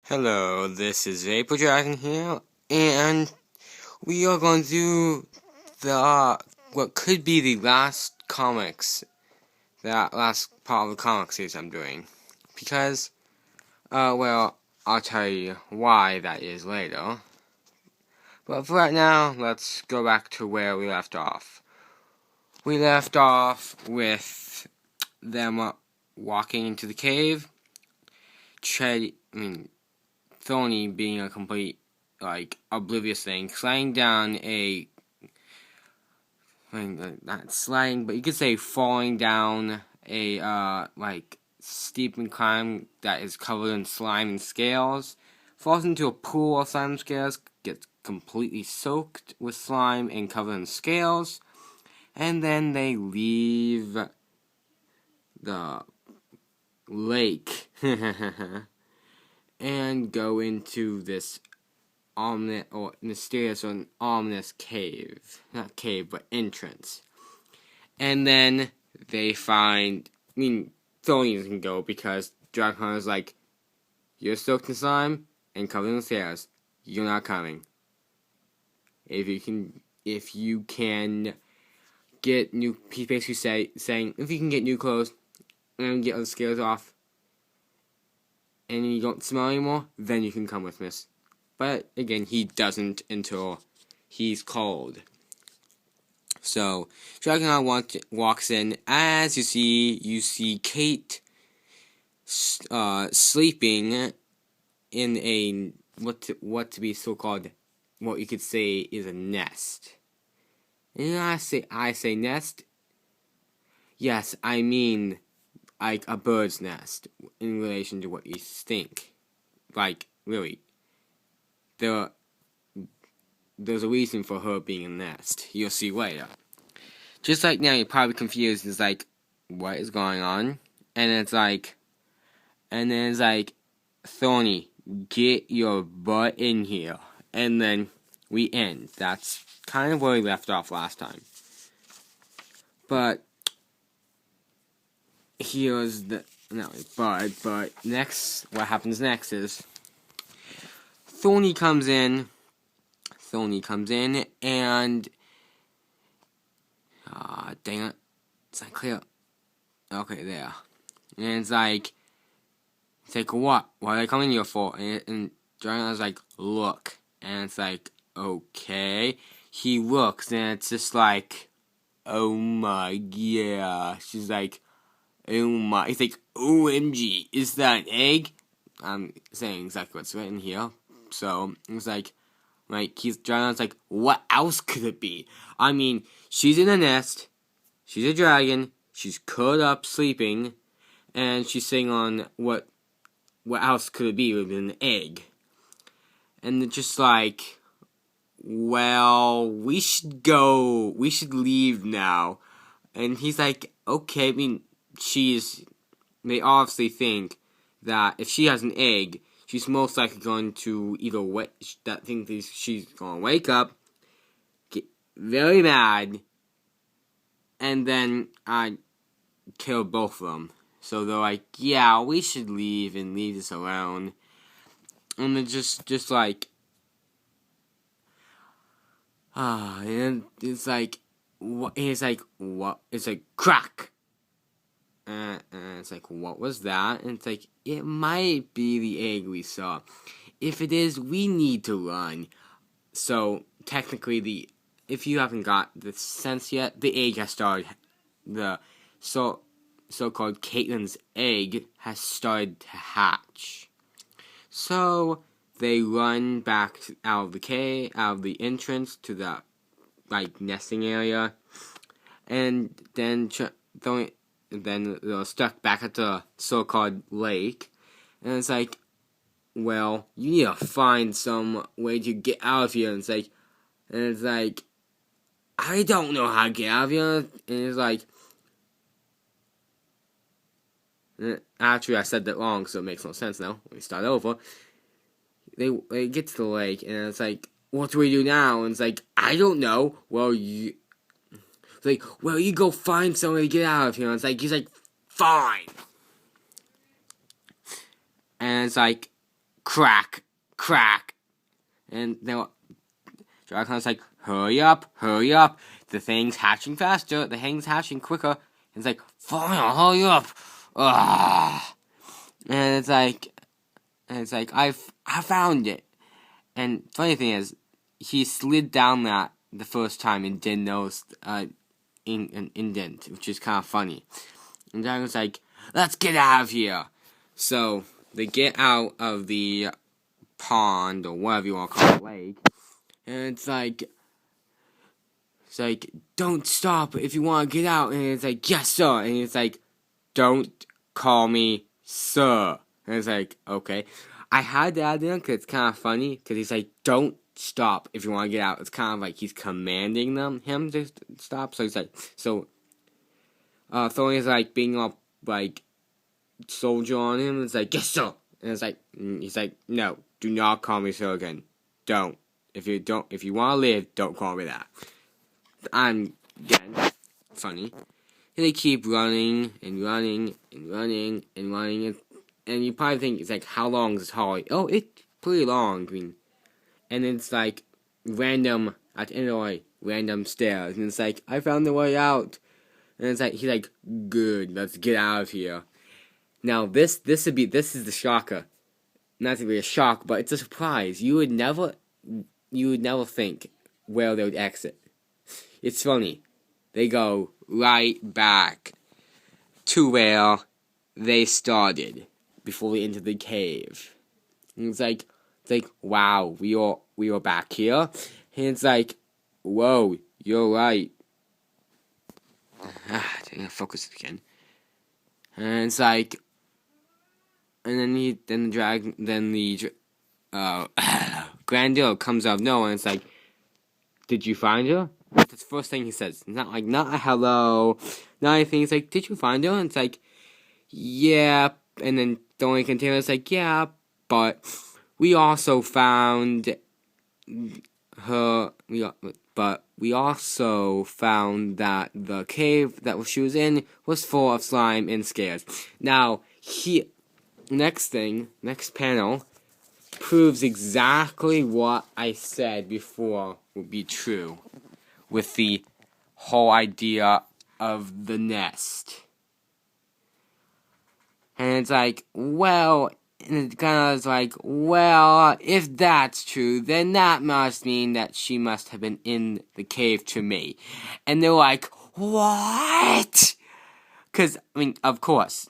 Hello, this is Vapor Dragon here, and we are going to do what could be the last last part of the comic series I'm doing. Because, well, I'll tell you why that is later. But for right now, let's go back to where we left off. We left off with them walking into the cave, Thorny being a complete, oblivious thing, sliding down not sliding, but you could say falling down a, steep incline that is covered in slime and scales, falls into a pool of slime and scales, gets completely soaked with slime and covered in scales, and then they leave the lake and go into this mysterious or ominous cave. Not cave, but entrance. And then they find, Thorny doesn't go because Dragonheart is like, you're soaked in slime and covered in stairs. You're not coming. If you can get new, he's basically saying, if you can get new clothes and get all the scales off, and you don't smell anymore, then you can come with us. But again, he doesn't until he's called. So Dragonheart walks in. As you see Kate sleeping in a what to be so called, what you could say is a nest. And I say nest. Yes, I mean like a bird's nest in relation to what you think. Like, really. There's a reason for her being a nest. You'll see later. Just like now, you're probably confused. It's like, what is going on? And then it's like, Thorny, get your butt in here. And then we end. That's kind of where we left off last time. But here's but next, what happens next is Thorny comes in and dang it, it's not clear. Okay, there. And it's like what are they coming here for? And Dragonheart's like, look. And it's like, okay. He looks and it's just like, oh my, yeah. She's like, oh my, it's like, OMG, is that an egg? I'm saying exactly what's written here. So, it's like Dragonheart's like, what else could it be? I mean, she's in a nest, she's a dragon, she's curled up, sleeping, and she's sitting on what else could it be with an egg? And it's just like, well, we should leave now. And he's like, okay, they obviously think that if she has an egg, she's most likely going to she's going to wake up, get very mad, and then kill both of them. So they're like, yeah, we should leave and leave this alone. And they're just like, and it's like, what? It's like, what? It's like, crack! And it's like, what was that? And it's like, it might be the egg we saw. If it is, we need to run. So, technically, if you haven't got the sense yet, the egg has started, the so-called Caitlyn's egg has started to hatch. So, they run back out of the cave, out of the entrance to the, nesting area. And then they're stuck back at the so-called lake. And it's like, well, you need to find some way to get out of here. And it's like, I don't know how to get out of here. And it's like, actually, I said that wrong, so it makes no sense now. Let me start over. They get to the lake, and it's like, what do we do now? And it's like, I don't know. Well, you go find somewhere to get out of here. And he's like, fine. And it's like, crack, crack. And then Dragon's like, hurry up, hurry up. The thing's hatching faster. The thing's hatching quicker. And it's like, fine, hurry up. Ah. And it's like, I found it. And funny thing is, he slid down that the first time and didn't notice an indent, which is kind of funny. And Dragon's like, let's get out of here. So they get out of the pond or whatever you want to call it, lake, and it's like, don't stop if you want to get out. And it's like, yes sir. And it's like, don't call me sir. And it's like, okay. I had to add in because it's kind of funny because he's like, don't stop if you want to get out. It's kind of like he's commanding him to stop. So he's like, Thorny's like being all like soldier on him. It's like, yes sir. And it's like, he's like, no, do not call me sir again. Don't. If you want to live, don't call me that. I'm again funny. And they keep running and running and running and running, and you probably think it's like, how long is this hallway? Oh, it's pretty long. I mean, and it's like random at the end of the way, random stairs, and it's like, I found the way out. And it's like, he's like, good, let's get out of here. Now this is the shocker. Not to be a shock, but it's a surprise. You would never think where they would exit. It's funny. They go right back to where they started before they entered the cave. And it's like, wow, we are back here. And it's like, whoa, you're right. I'm gonna focus again. And it's like, and then the Grandeur comes out of nowhere, and it's like, did you find her? That's the first thing he says. Not a hello, not anything. It's like, did you find her? And it's like, yeah. And then the only container is like, yeah, but we also found her. But we also found that the cave that she was in was full of slime and scares. Now, next panel proves exactly what I said before would be true with the whole idea of the nest. And it's like, well, and it kind of is like, well, if that's true, then that must mean that she must have been in the cave to me. And they're like, what? Because, I mean, of course,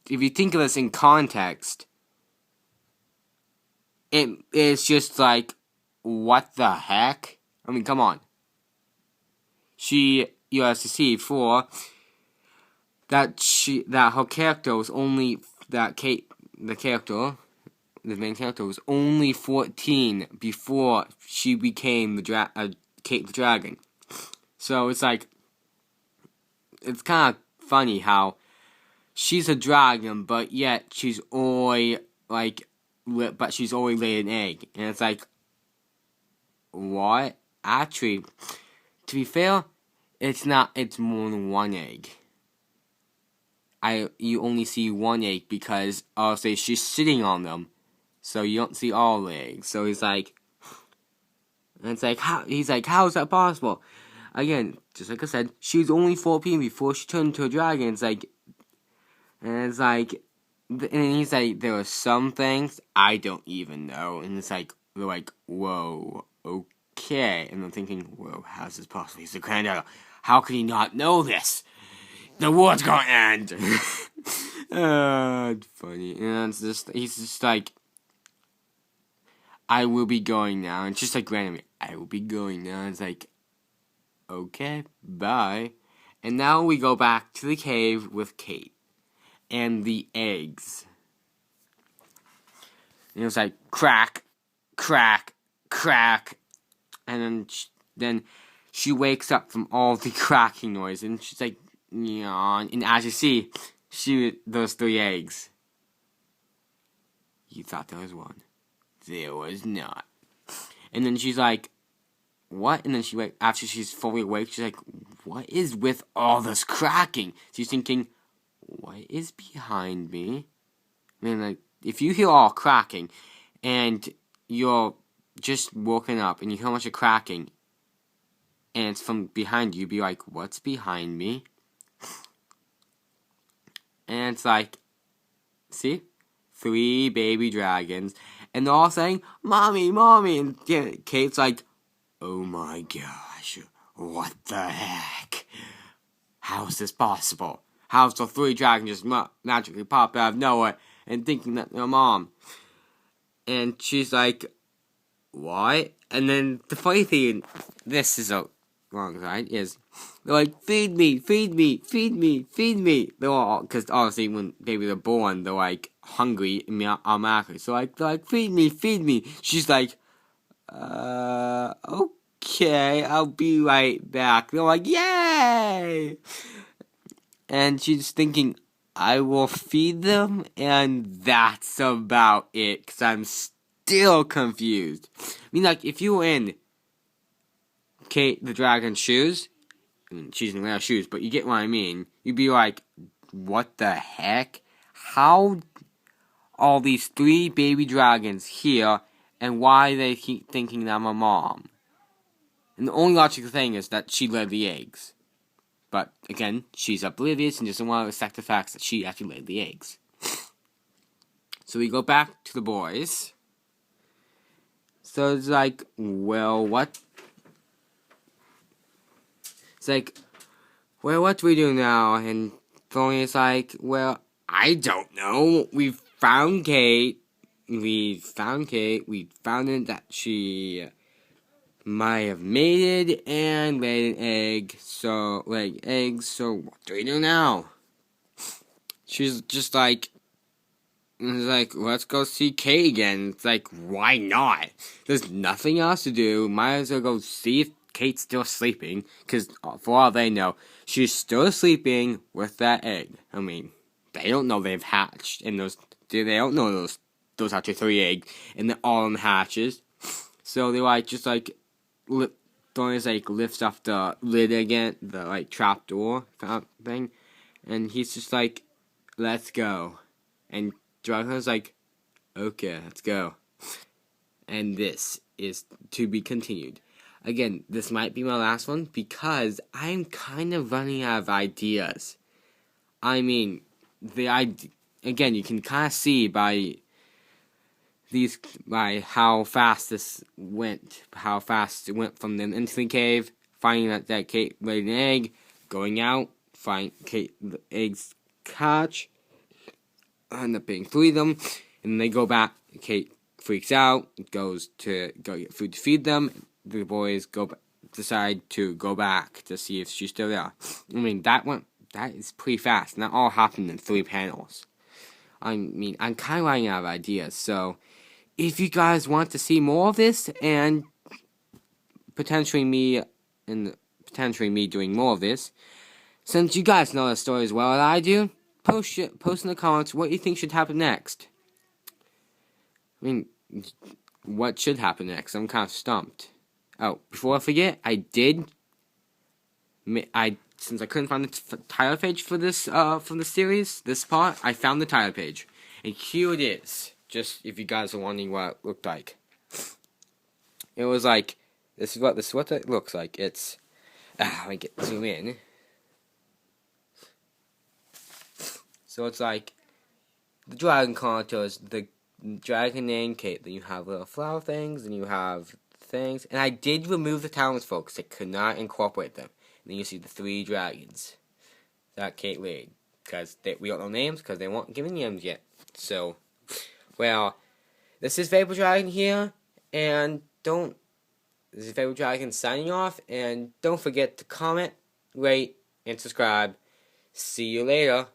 if you think of this in context, it is just like, what the heck? I mean, come on. You have to see that her character was only, the main character was only 14 before she became Kate the Dragon. So it's like, it's kind of funny how she's a dragon, but yet she's only laid an egg. And it's like, what? Actually, to be fair, it's not, it's more than one egg. You only see one egg because obviously she's sitting on them, so you don't see all the eggs. So he's like, and it's like, how is that possible? Again, just like I said, she was only 14 before she turned into a dragon. It's like, and he's like, there are some things I don't even know, and it's like, they're like, whoa, okay, and I'm thinking, whoa, how's this possible? He's the Grandeur. How can he not know this? The world's gonna end. It's funny. And he's just like, I will be going now. And just like randomly, I will be going now. And it's like, okay, bye. And now we go back to the cave with Kate and the eggs. And it was like, crack, crack, crack. And then she wakes up from all the cracking noise. And she's like, yawn. And as you see, those 3 eggs. You thought there was one. There was not. And then she's like, what? And then after she's fully awake, she's like, what is with all this cracking? She's thinking, what is behind me? I mean, like, if you hear all cracking, and you're just woken up and you hear a bunch of cracking, and it's from behind you, be like, what's behind me? And it's like, see? 3 baby dragons. And they're all saying, Mommy, Mommy. And Kate's like, oh my gosh, what the heck? How is this possible? How's the 3 dragons just magically pop out of nowhere and thinking that they're Mom? And she's like, what? And then the funny thing, this is a wrong side, is they're like, feed me, feed me, feed me, feed me. They're all, because obviously when babies are born, they're like hungry and automatically. So they're like, feed me, feed me. She's like, okay, I'll be right back. They're like, yay! And she's thinking, I will feed them, and that's about it, because I'm still confused. I mean, like, if you were in Kate the Dragon's shoes, I mean, she's in real shoes, but you get what I mean, you'd be like, what the heck? How are these 3 baby dragons here, and why do they keep thinking that I'm a mom? And the only logical thing is that she laid the eggs. But, again, she's oblivious and doesn't want to accept the facts that she actually laid the eggs. So we go back to the boys. So it's like, well, what? It's like, well, what do we do now? And Tony like, well, I don't know. We found Kate. We found out that she might have mated and laid an egg. So, so what do we do now? She's just like, let's go see Kate again. It's like, why not? There's nothing else to do. Might as well go see if Kate's still sleeping. Because for all they know, she's still sleeping with that egg. I mean, they don't know they've hatched. And they don't know those actually 3 eggs. And they're all in hatches. So they Thorny's lifts up the lid again, the trap door thing. And he's just like, let's go. And Dragon's like, okay, let's go. And this is to be continued. Again, this might be my last one because I'm kind of running out of ideas. I mean, again, you can kind of see by how fast this went, how fast it went from them into the cave, finding that Kate laid an egg, going out, find Kate the eggs hatch, end up being 3 of them, and then they go back. Kate freaks out, goes to go get food to feed them. The boys decide to go back to see if she's still there. I mean, that is pretty fast, and that all happened in 3 panels. I mean, I'm kind of running out of ideas, so if you guys want to see more of this, and potentially me doing more of this, since you guys know the story as well as I do, post in the comments what you think should happen next. I mean, what should happen next? I'm kind of stumped. Oh, before I forget, since I couldn't find the title page for this, from the series, this part, I found the title page. And here it is. Just if you guys are wondering what it looked like. It was like, this is what it looks like. It's, let me zoom in. So it's like, the dragon contours, the dragon named Kate, then you have little flower things, and you have things, and I did remove the talents, folks. I could not incorporate them. And then you see the 3 dragons that Kate laid, because we don't know names, because they weren't given names yet. So, well, this is Fable Dragon here, and this is Fable Dragon signing off, and don't forget to comment, rate, and subscribe. See you later.